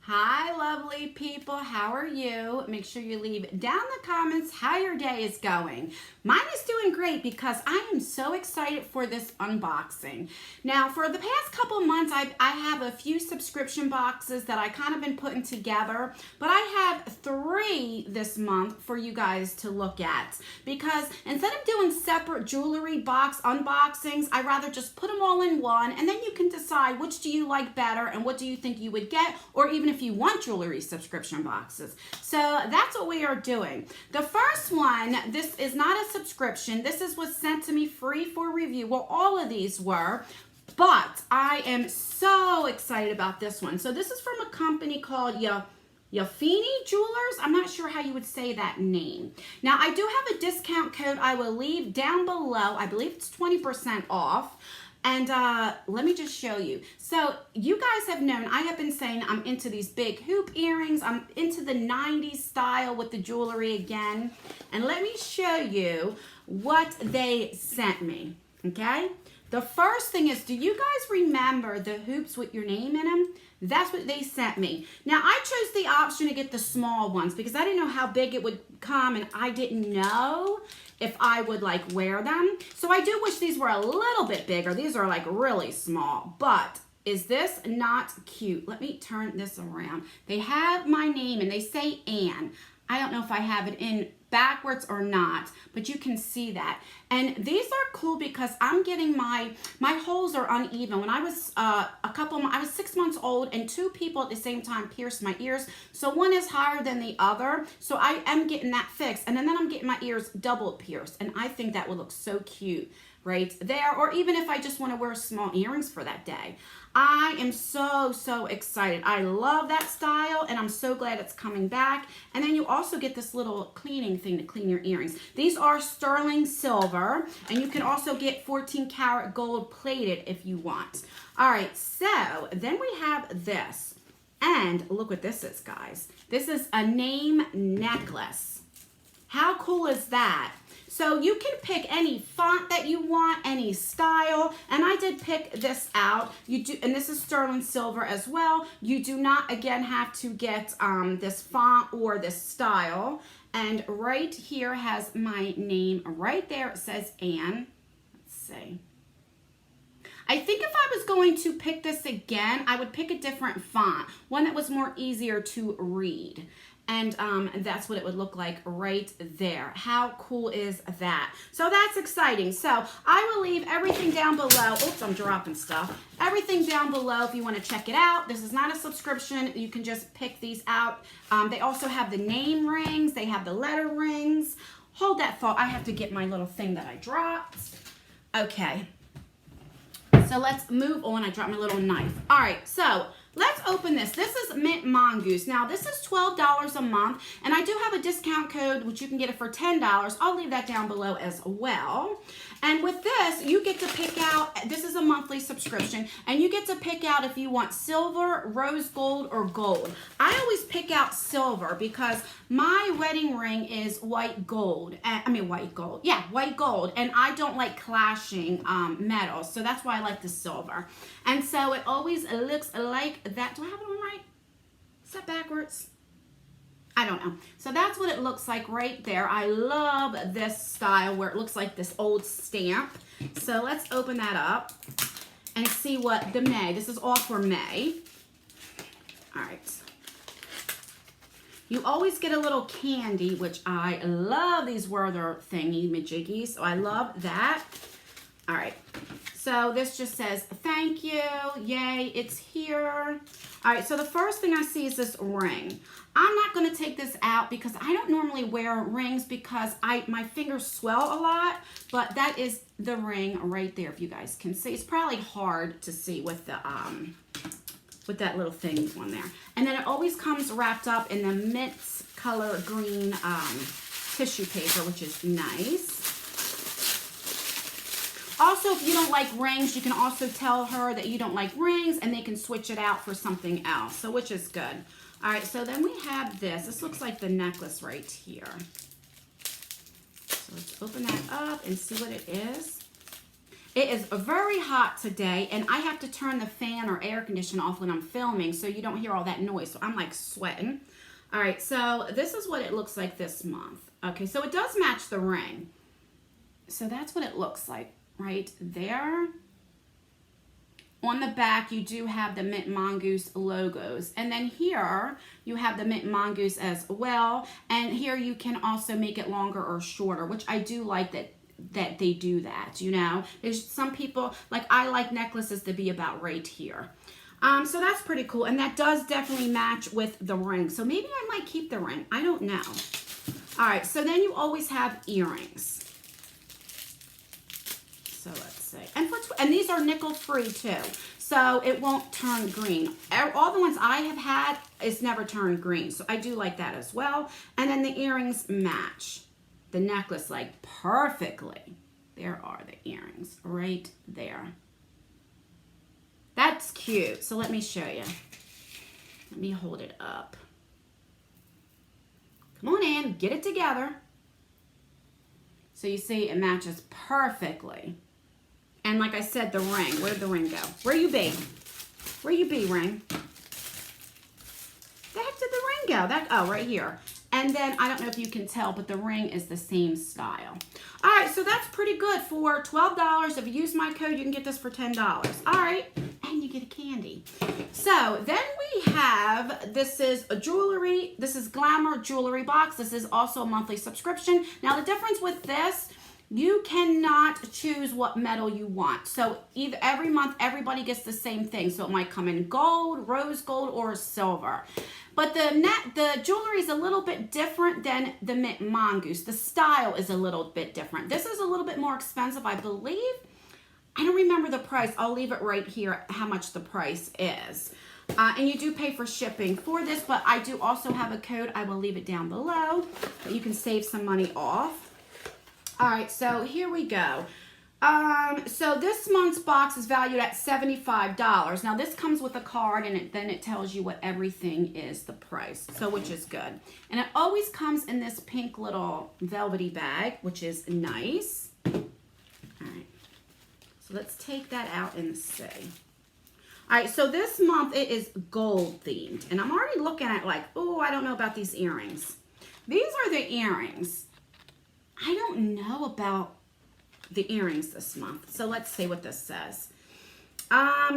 Hi, lovely people. How are you? Make sure you leave down in the comments how your day is going. Mine is doing great because I am so excited for this unboxing. Now, for the past couple months, I have a few subscription boxes that I kind of been putting together, but I have 3 this month for you guys to look at because instead of doing separate jewelry box unboxings, I'd rather just put them all in one, and then you can decide which do you like better and what do you think you would get, or even if you want jewelry subscription boxes. So that's what we are doing. The first one, this is not a subscription. This was sent to me free for review. Well, all of these were, but I am so excited about this one. So this is from a company called Yafeini Jewelers. I'm not sure how you would say that name. Now, I do have a discount code I will leave down below. I believe it's 20% off. And let me just show you. So you guys have known, I have been saying I'm into these big hoop earrings. I'm into the 90s style with the jewelry again. And let me show you what they sent me, okay? The first thing is, do you guys remember the hoops with your name in them? That's what they sent me. Now, I chose the option to get the small ones because I didn't know how big it would come, and I didn't know if I would like wear them. So I do wish these were a little bit bigger. These are like really small, but is this not cute? Let me turn this around. They have my name and they say Anne. I don't know if I have it in backwards or not, but you can see that. And these are cool because I'm getting my holes are uneven. When I was I was 6 months old, and 2 people at the same time pierced my ears. So one is higher than the other. So I am getting that fixed, and then I'm getting my ears double pierced, and I think that would look so cute right there. Or even if I just want to wear small earrings for that day. I am so excited. I love that style, and I'm so glad it's coming back. And then you also get this little cleaning thing to clean your earrings. These are sterling silver, and you can also get 14 karat gold plated if you want. All right, so then we have this, and look what this is, guys. This is a name necklace. How cool is that? So you can pick any font that you want, any style, and I did pick this out. You do, and this is sterling silver as well. You do not, again, have to get this font or this style. And right here has my name right there. It says Anne. Let's see. I think if I was going to pick this again, I would pick a different font, one that was more easier to read. And that's what it would look like right there. How cool is that? So that's exciting. So I will leave everything down below. Oops, I'm dropping stuff. Everything down below if you want to check it out. This is not a subscription. You can just pick these out. They also have the name rings. They have the letter rings. Hold that thought. I have to get my little thing that I dropped. Okay. So let's move on. I dropped my little knife. All right, so let's open this. This is Mintmongoose. Now, this is $12 a month, and I do have a discount code, which you can get it for $10. I'll leave that down below as well. And with this, you get to pick out, this is a monthly subscription, and you get to pick out if you want silver, rose gold, or gold. I always pick out silver because my wedding ring is white gold. White gold. Yeah, white gold. And I don't like clashing metals, so that's why I like the silver. And so it always looks like that. Do I have it on right? Is that backwards? I don't know. So that's what it looks like right there. I love this style where it looks like this old stamp. So let's open that up and see what the May. This is all for May. All right. You always get a little candy, which I love these Werther thingy-majiggies. So I love that. All right. So this just says, thank you, yay, it's here. All right, so the first thing I see is this ring. I'm not gonna take this out because I don't normally wear rings because my fingers swell a lot, but that is the ring right there, if you guys can see. It's probably hard to see with the with that little thing on there. And then it always comes wrapped up in the mint color green tissue paper, which is nice. Also, if you don't like rings, you can also tell her that you don't like rings, and they can switch it out for something else, so which is good. All right, so then we have this. This looks like the necklace right here. So let's open that up and see what it is. It is very hot today, and I have to turn the fan or air conditioner off when I'm filming so you don't hear all that noise. So I'm like sweating. All right, so this is what it looks like this month. Okay, so it does match the ring. So that's what it looks like right there. On the back, you do have the Mintmongoose logos. And then here, you have the Mintmongoose as well. And here you can also make it longer or shorter, which I do like that they do that, you know. There's some people, like I like necklaces to be about right here. So that's pretty cool. And that does definitely match with the ring. So maybe I might keep the ring. I don't know. All right, so then you always have earrings. So let's see. And these are nickel free too. So it won't turn green. All the ones I have had is never turned green. So I do like that as well. And then the earrings match the necklace like perfectly. There are the earrings right there. That's cute. So let me show you. Let me hold it up. Come on in, get it together. So you see it matches perfectly. And like I said, the ring, where'd the ring go? Where you be? Where you be, ring? The heck did the ring go? Oh, right here. And then, I don't know if you can tell, but the ring is the same style. All right, so that's pretty good for $12. If you use my code, you can get this for $10. All right, and you get a candy. So then we have, this is a jewelry, this is Glamour Jewelry Box. This is also a monthly subscription. Now, the difference with this, you cannot choose what metal you want. So either every month, everybody gets the same thing. So it might come in gold, rose gold, or silver. But the jewelry is a little bit different than the Mintmongoose. The style is a little bit different. This is a little bit more expensive, I believe. I don't remember the price. I'll leave it right here, how much the price is. And you do pay for shipping for this, but I do also have a code. I will leave it down below, but you can save some money off. All right, so here we go. So this month's box is valued at $75. Now this comes with a card, and then it tells you what everything is, the price, so which is good. And it always comes in this pink little velvety bag, which is nice. All right, so let's take that out and see. All right, so this month it is gold themed, and I'm already looking at like, oh, I don't know about these earrings. These are the earrings. I don't know about the earrings this month. So let's see what this says.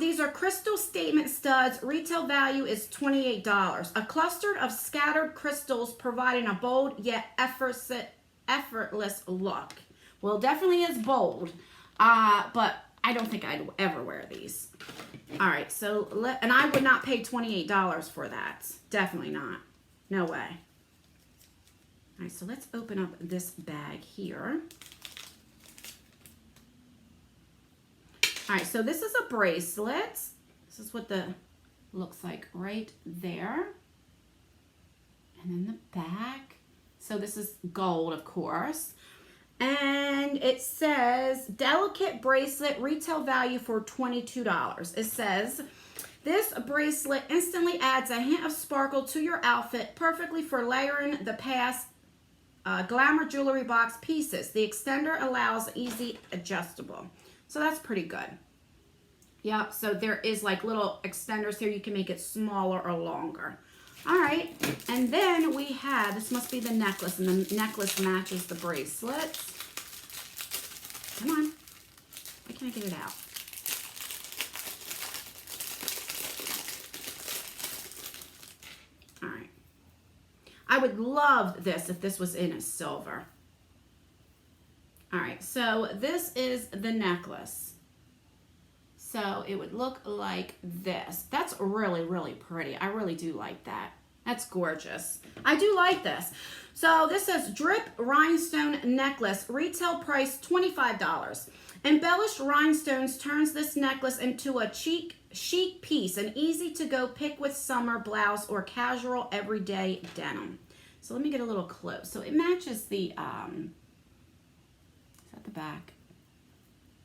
These are crystal statement studs. Retail value is $28. A cluster of scattered crystals providing a bold yet effortless look. Well, it definitely is bold, but I don't think I'd ever wear these. All right, so and I would not pay $28 for that. Definitely not. No way. All right, so let's open up this bag here. All right, so this is a bracelet. This is what the looks like right there. And then the back. So this is gold, of course. And it says, delicate bracelet, retail value for $22. It says, this bracelet instantly adds a hint of sparkle to your outfit, perfectly for layering the past Glamour Jewelry Box pieces. The extender allows easy adjustable. So that's pretty good. Yep, so there is like little extenders here. You can make it smaller or longer. All right, and then we have, this must be the necklace, and the necklace matches the bracelet. Come on, why can't I get it out? All right, I would love this if this was in a silver. All right, so this is the necklace. So it would look like this. That's really, really pretty. I really do like that. That's gorgeous. I do like this. So this says drip rhinestone necklace, retail price $25. Embellished rhinestones turns this necklace into a chic piece, an easy to go pick with summer blouse or casual everyday denim. So let me get a little close. So it matches the, is that the back?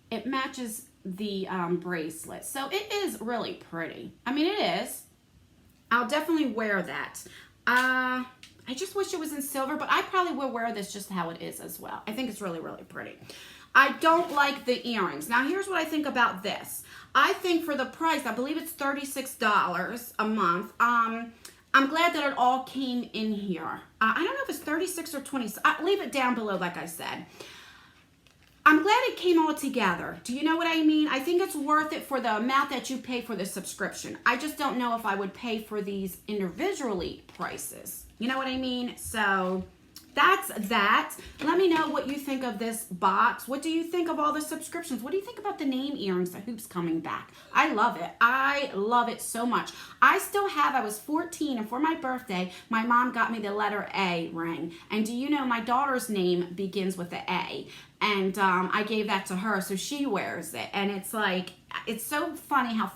It matches the bracelet. So it is really pretty. I mean, it is. I'll definitely wear that. I just wish it was in silver, but I probably will wear this just how it is as well. I think it's really, really pretty. I don't like the earrings. Now, here's what I think about this. I think for the price, I believe it's $36 a month. I'm glad that it all came in here. I don't know if it's 36 or 20. Leave it down below, like I said. I'm glad it came all together. Do you know what I mean? I think it's worth it for the amount that you pay for the subscription. I just don't know if I would pay for these individually prices. You know what I mean? So that's that. Let me know what you think of this box. What do you think of all the subscriptions? What do you think about the name earrings, the hoops coming back? I love it. I love it so much. I was 14, and for my birthday, my mom got me the letter A ring. And do you know my daughter's name begins with the A? And I gave that to her, so she wears it. And it's like, it's so funny how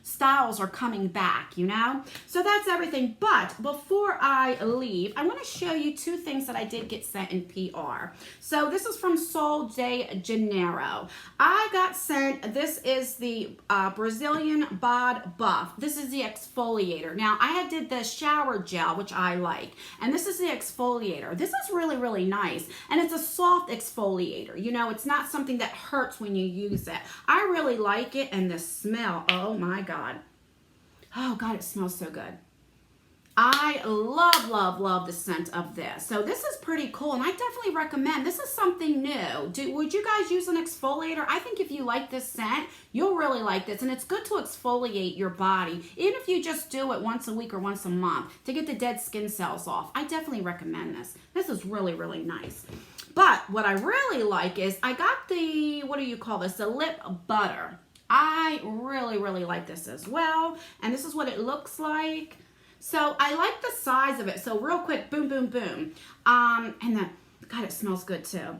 styles are coming back, you know? So that's everything. But before I leave, I want to show you two things that I did get sent in PR. So this is from Sol de Janeiro. I got sent, this is the Brazilian Bod Buff. This is the exfoliator. Now, I did the shower gel, which I like. And this is the exfoliator. This is really, really nice. And it's a soft exfoliator. You know, it's not something that hurts when you use it. I really like it, and the smell, oh my God. Oh God, it smells so good. I love, love, love the scent of this. So this is pretty cool, and I definitely recommend. This is something new. Would you guys use an exfoliator? I think if you like this scent, you'll really like this, and it's good to exfoliate your body, even if you just do it once a week or once a month to get the dead skin cells off. I definitely recommend this. This is really, really nice. But what I really like is I got the, what do you call this? The lip butter. I really, really like this as well. And this is what it looks like. So I like the size of it. So real quick, boom, boom, boom. And then, God, it smells good too.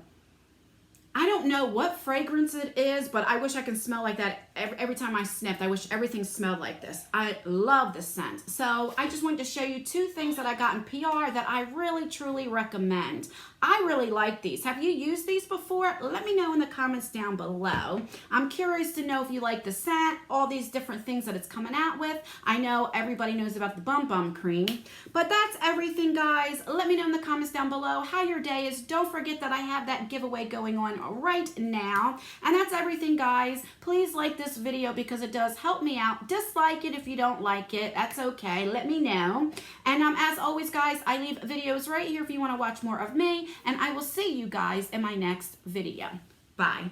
I don't know what fragrance it is, but I wish I could smell like that every time I sniffed. I wish everything smelled like this. I love the scent. So I just wanted to show you two things that I got in PR that I really, truly recommend. I really like these. Have you used these before? Let me know in the comments down below. I'm curious to know if you like the scent, all these different things that it's coming out with. I know everybody knows about the Bum Bum Cream, but that's everything, guys. Let me know in the comments down below how your day is. Don't forget that I have that giveaway going on right now. And that's everything, guys. Please like this video because it does help me out. Dislike it if you don't like it. That's okay. Let me know. And as always, guys, I leave videos right here if you want to watch more of me. And I will see you guys in my next video. Bye.